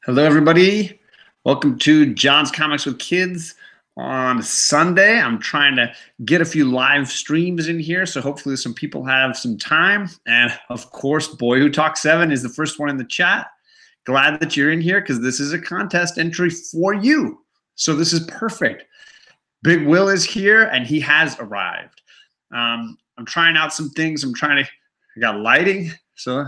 Hello, everybody. Welcome to John's Comics with Kids on Sunday. I'm trying to get a few live streams in here, so hopefully some people have some time. And of course, Boy Who Talks 7 is the first one in the chat. Glad that you're in here because this is a contest entry for you. So this is perfect. Big Will is here, and he has arrived. I'm trying out some things. I got lighting, so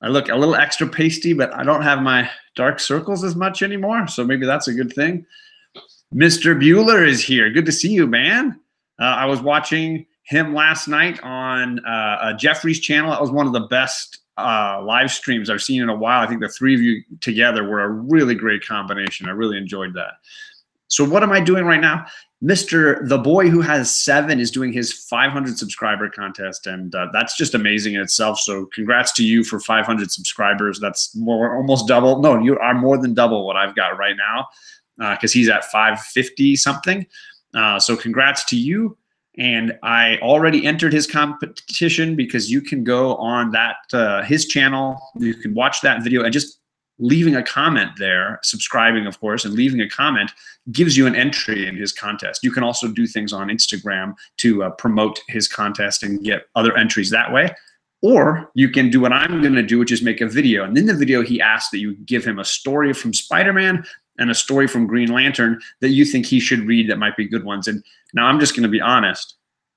I look a little extra pasty, but I don't have my dark circles as much anymore, so maybe that's a good thing. Mr. Bueller is here. Good to see you, man. I was watching him last night on Jeffrey's channel. That was one of the best live streams I've seen in a while. I think the three of you together were a really great combination. I really enjoyed that. So what am I doing right now? Mr. The Boy Who Has 7 is doing his 500 subscriber contest, and that's just amazing in itself. So congrats to you for 500 subscribers. That's almost double. No, you are more than double what I've got right now because he's at 550 something. So congrats to you. And I already entered his competition because you can go on that his channel. You can watch that video and just leaving a comment there, subscribing, of course, and leaving a comment gives you an entry in his contest. You can also do things on Instagram to promote his contest and get other entries that way. Or you can do what I'm going to do, which is make a video. And in the video, he asked that you give him a story from Spider-Man and a story from Green Lantern that you think he should read that might be good ones. And now I'm just going to be honest.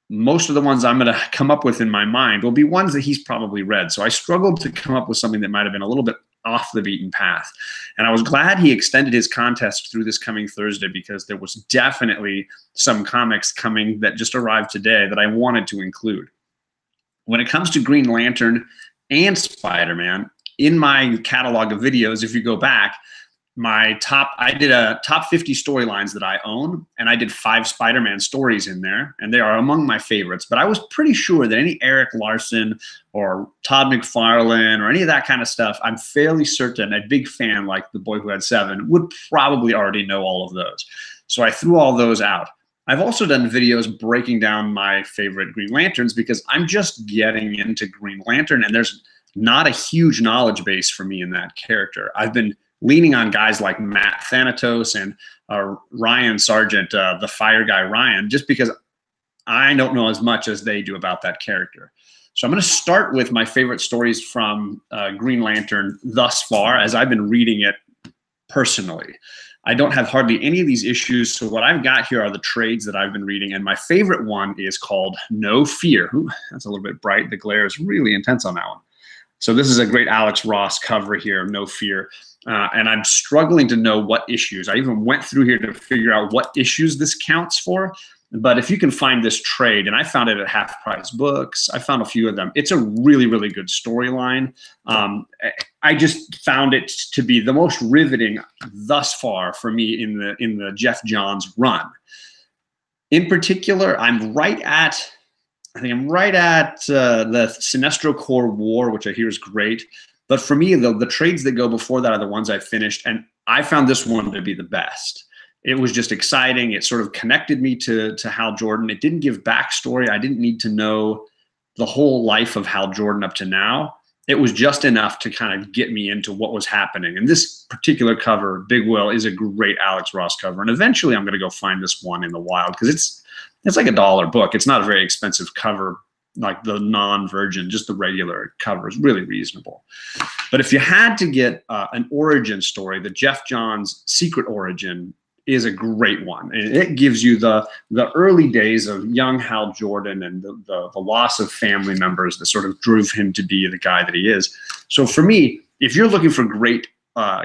Most of the ones I'm going to come up with in my mind will be ones that he's probably read. So I struggled to come up with something that might have been a little bit off the beaten path. And I was glad he extended his contest through this coming Thursday because there was definitely some comics coming that just arrived today that I wanted to include. When it comes to Green Lantern and Spider-Man, in my catalog of videos, if you go back, I did a top 50 storylines that I own, and I did 5 Spider-Man stories in there, and they are among my favorites. But I was pretty sure that any Eric Larson or Todd McFarlane or any of that kind of stuff, I'm fairly certain a big fan like The Boy Who Had 7 would probably already know all of those. So I threw all those out. I've also done videos breaking down my favorite Green Lanterns because I'm just getting into Green Lantern, and there's not a huge knowledge base for me in that character. I've been leaning on guys like Matt Thanatos and Ryan Sargent, the fire guy Ryan, just because I don't know as much as they do about that character. So I'm going to start with my favorite stories from Green Lantern thus far, as I've been reading it personally. I don't have hardly any of these issues, so what I've got here are the trades that I've been reading, and my favorite one is called No Fear. Ooh, that's a little bit bright. The glare is really intense on that one. So this is a great Alex Ross cover here, No Fear. And I'm struggling to know what issues. I even went through here to figure out what issues this counts for. But if you can find this trade, and I found it at Half Price Books, I found a few of them. It's a really, really good storyline. I just found it to be the most riveting thus far for me in the Jeff Johns run. In particular, I think I'm right at the Sinestro Corps War, which I hear is great. But for me, the trades that go before that are the ones I finished, and I found this one to be the best. It was just exciting. It sort of connected me to Hal Jordan. It didn't give backstory. I didn't need to know the whole life of Hal Jordan up to now. It was just enough to kind of get me into what was happening. And this particular cover, Big Will, is a great Alex Ross cover. And eventually I'm going to go find this one in the wild because it's like $1 book. It's not a very expensive cover, like the non-virgin, just the regular cover is really reasonable. But if you had to get an origin story, the Jeff Johns Secret Origin is a great one. And it gives you the early days of young Hal Jordan and the loss of family members that sort of drove him to be the guy that he is. So for me, if you're looking for great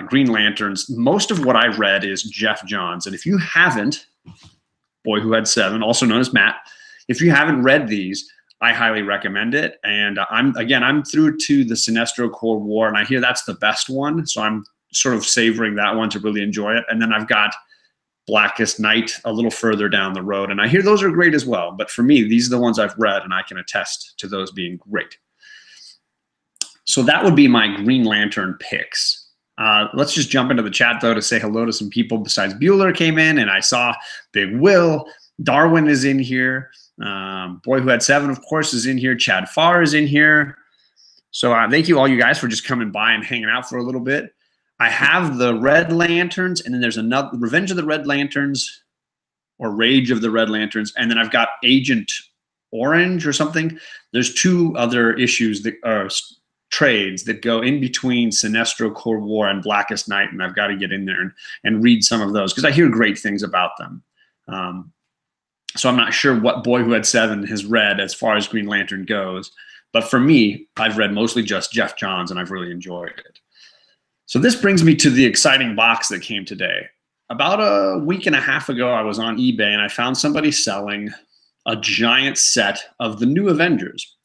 Green Lanterns, most of what I've read is Jeff Johns. And if you haven't, Boy Who Had 7, also known as Matt, if you haven't read these, I highly recommend it. And I'm through to the Sinestro Corps War, and I hear that's the best one. So I'm sort of savoring that one to really enjoy it. And then I've got Blackest Night a little further down the road, and I hear those are great as well. But for me, these are the ones I've read, and I can attest to those being great. So that would be my Green Lantern picks. Let's just jump into the chat, though, to say hello to some people besides Bueller came in, and I saw Big Will. Darwin is in here. Boy Who Had 7, of course, is in here. Chad Farr is in here. So thank you all you guys for just coming by and hanging out for a little bit. I have the Red Lanterns, and then there's another Revenge of the Red Lanterns or Rage of the Red Lanterns, and then I've got Agent Orange or something. There's 2 other issues that are trades that go in between Sinestro Corps War and Blackest Night, and I've got to get in there and read some of those because I hear great things about them. So I'm not sure what Boy Who Had 7 has read as far as Green Lantern goes, but for me, I've read mostly just Jeff Johns, and I've really enjoyed it. So this brings me to the exciting box that came today. About a week and a half ago, I was on eBay and I found somebody selling a giant set of the New Avengers.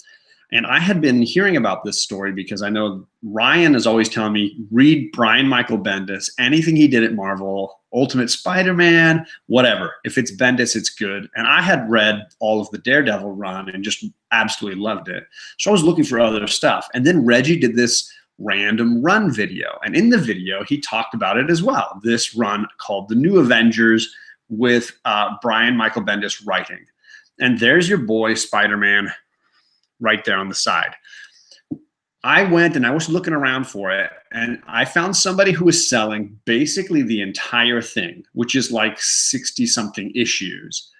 And I had been hearing about this story because I know Ryan is always telling me, read Brian Michael Bendis, anything he did at Marvel, Ultimate Spider-Man, whatever. If it's Bendis, it's good. And I had read all of the Daredevil run and just absolutely loved it. So I was looking for other stuff. And then Reggie did this random run video. And in the video, he talked about it as well. This run called The New Avengers with Brian Michael Bendis writing. And there's your boy, Spider-Man, right there on the side. I went and I was looking around for it, and I found somebody who was selling basically the entire thing, which is like 60-something issues.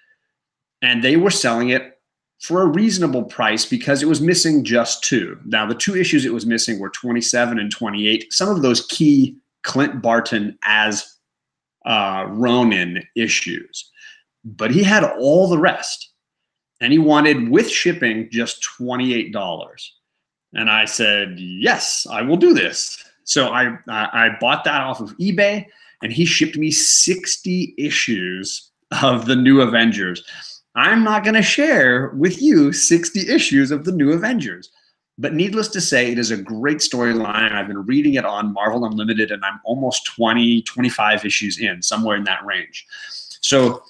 And they were selling it for a reasonable price because it was missing just 2. Now, the 2 issues it was missing were 27 and 28. Some of those key Clint Barton as Ronin issues. But he had all the rest. And he wanted, with shipping, just $28. And I said, yes, I will do this. So I bought that off of eBay, and he shipped me 60 issues of the New Avengers. I'm not going to share with you 60 issues of the New Avengers. But needless to say, it is a great storyline. I've been reading it on Marvel Unlimited, and I'm almost 20, 25 issues in, somewhere in that range. So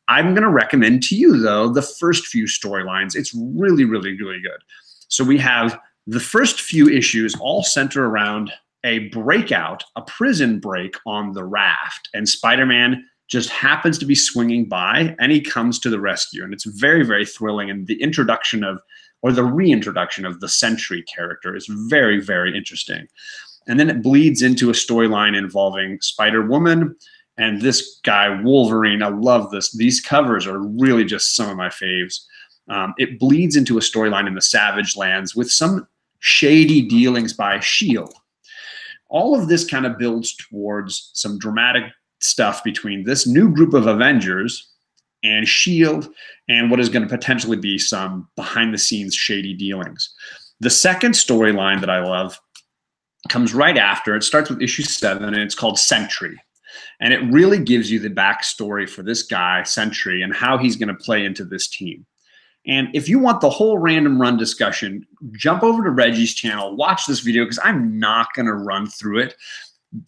I'm going to recommend to you, though, the first few storylines. It's really, really, really good. So we have the first few issues all center around a breakout, a prison break on the raft. And Spider-Man just happens to be swinging by, and he comes to the rescue. And it's very, very thrilling. And the introduction of, or the reintroduction of the Sentry character is very, very interesting. And then it bleeds into a storyline involving Spider-Woman and this guy, Wolverine. I love this. These covers are really just some of my faves. It bleeds into a storyline in the Savage Lands with some shady dealings by S.H.I.E.L.D. All of this kind of builds towards some dramatic stuff between this new group of Avengers and S.H.I.E.L.D. and what is going to potentially be some behind-the-scenes shady dealings. The second storyline that I love comes right after. It starts with issue 7, and it's called Sentry. And it really gives you the backstory for this guy, Sentry, and how he's going to play into this team. And if you want the whole random run discussion, jump over to Reggie's channel, watch this video, because I'm not going to run through it.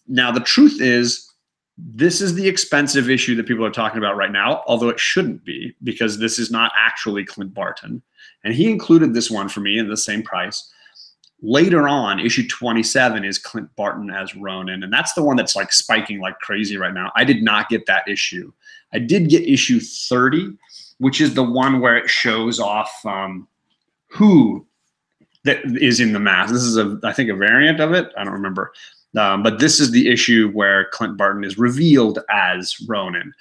Now, the truth is, this is the expensive issue that people are talking about right now, although it shouldn't be, because this is not actually Clint Barton. And he included this one for me in the same price. Later on, issue 27 is Clint Barton as Ronin, and that's the one that's like spiking like crazy right now. I did not get that issue. I did get issue 30, which is the one where it shows off who that is in the mask. This is, I think, a variant of it. I don't remember. But this is the issue where Clint Barton is revealed as Ronin.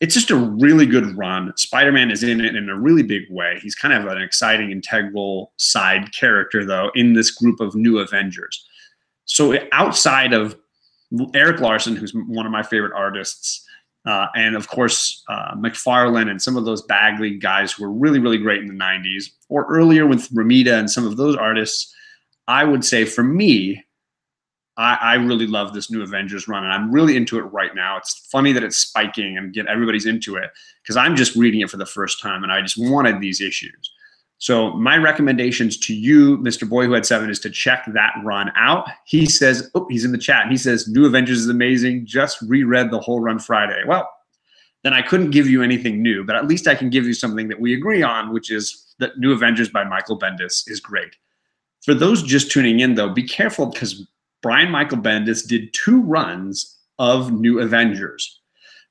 It's just a really good run. Spider-Man is in it in a really big way. He's kind of an exciting, integral side character, though, in this group of new Avengers. So outside of Eric Larson, who's one of my favorite artists, and of course McFarlane and some of those Bagley guys who were really, really great in the 90s, or earlier with Romita and some of those artists, I would say for me, I really love this new Avengers run, and I'm really into it right now. It's funny that it's spiking and everybody's into it, because I'm just reading it for the first time, and I just wanted these issues. So my recommendations to you, Mr. Boy Who Had 7, is to check that run out. He says, oh, he's in the chat. He says, New Avengers is amazing. Just reread the whole run Friday. Well, then I couldn't give you anything new, but at least I can give you something that we agree on, which is that New Avengers by Michael Bendis is great. For those just tuning in, though, be careful, because Brian Michael Bendis did 2 runs of New Avengers.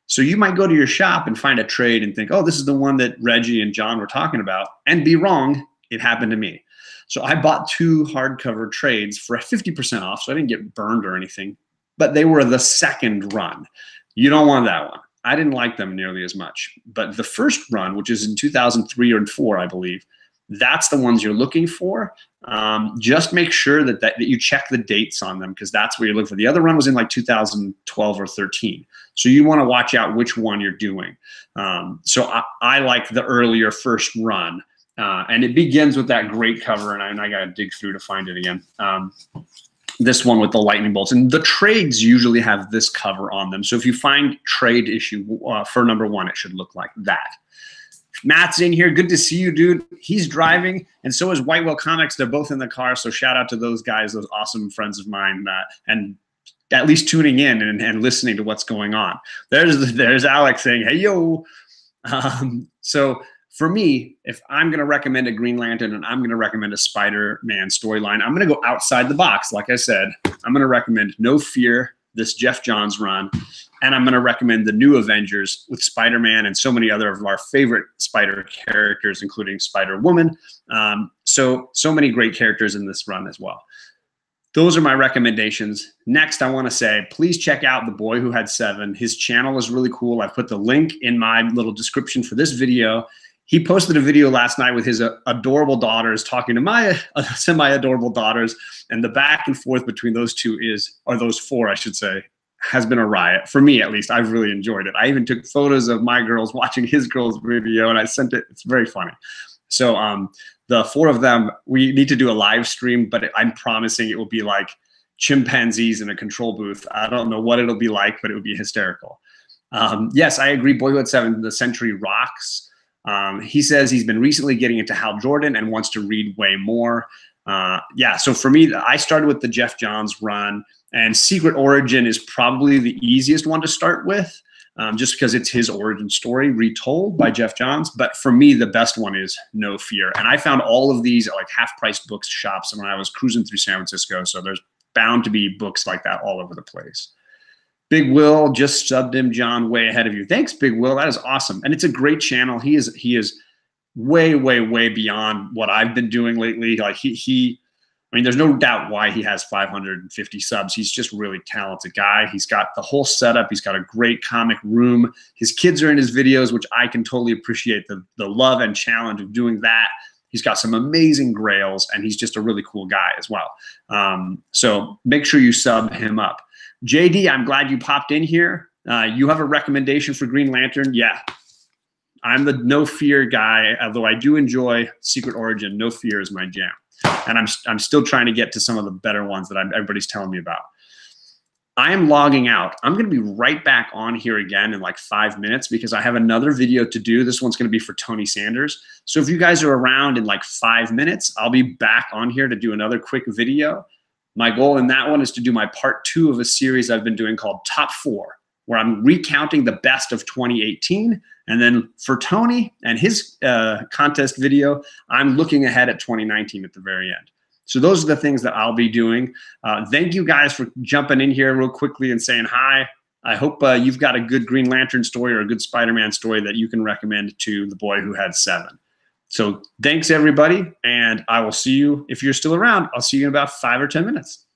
So you might go to your shop and find a trade and think, oh, this is the one that Reggie and John were talking about, and be wrong. It happened to me. So I bought 2 hardcover trades for 50% off, so I didn't get burned or anything. but they were the second run. You don't want that one. I didn't like them nearly as much. But the first run, which is in 2003 or 4, I believe, that's the ones you're looking for. Just make sure that you check the dates on them, because that's what you're looking for. The other run was in like 2012 or 13. So you want to watch out which one you're doing. So I like the earlier first run. And it begins with that great cover, and I got to dig through to find it again. This one with the lightning bolts. And the trades usually have this cover on them. So if you find trade issue for number 1, it should look like that. Matt's in here. Good to see you, dude. He's driving, and so is White Whale Comics. They're both in the car, so shout out to those guys, those awesome friends of mine, and at least tuning in and listening to what's going on. There's Alex saying, hey, yo. So for me, if I'm going to recommend a Green Lantern and I'm going to recommend a Spider-Man storyline, I'm going to go outside the box. Like I said, I'm going to recommend No Fear, this Jeff Johns run, and I'm going to recommend the new Avengers with Spider-Man and so many other of our favorite Spider characters, including Spider-Woman. So many great characters in this run as well. Those are my recommendations. Next, I want to say, please check out The Boy Who Had 7. His channel is really cool. I've put the link in my little description for this video. He posted a video last night with his adorable daughters talking to my semi-adorable daughters, and the back and forth between those two or those 4, I should say, has been a riot. For me, at least, I've really enjoyed it. I even took photos of my girls watching his girls' video, and I sent it. It's very funny. So the 4 of them, we need to do a live stream, but I'm promising it will be like chimpanzees in a control booth. I don't know what it'll be like, but it would be hysterical. Yes, I agree. Boy Who Had 7, the Century rocks. He says he's been recently getting into Hal Jordan and wants to read way more. Yeah, so for me, I started with the Jeff Johns run, and Secret Origin is probably the easiest one to start with, just because it's his origin story retold by Jeff Johns. But for me, the best one is No Fear. And I found all of these at like half-price book shops when I was cruising through San Francisco. So there's bound to be books like that all over the place. Big Will just subbed him, John, way ahead of you. Thanks, Big Will. That is awesome. And it's a great channel. He is way, way, way beyond what I've been doing lately. Like I mean, there's no doubt why he has 550 subs. He's just a really talented guy. He's got the whole setup. He's got a great comic room. His kids are in his videos, which I can totally appreciate the love and challenge of doing that. He's got some amazing grails, and he's just a really cool guy as well. So make sure you sub him up. JD, I'm glad you popped in here. You have a recommendation for Green Lantern? Yeah. I'm the No Fear guy, although I do enjoy Secret Origin. No Fear is my jam. And I'm still trying to get to some of the better ones that everybody's telling me about. I am logging out. I'm going to be right back on here again in like 5 minutes because I have another video to do. This one's going to be for Tony Sanders. So if you guys are around in like 5 minutes, I'll be back on here to do another quick video. My goal in that one is to do my part 2 of a series I've been doing called Top 4, where I'm recounting the best of 2018. And then for Tony and his contest video, I'm looking ahead at 2019 at the very end. So those are the things that I'll be doing. Thank you guys for jumping in here real quickly and saying hi. I hope you've got a good Green Lantern story or a good Spider-Man story that you can recommend to The Boy Who Had 7. So thanks, everybody. And I will see you, if you're still around, I'll see you in about 5 or 10 minutes.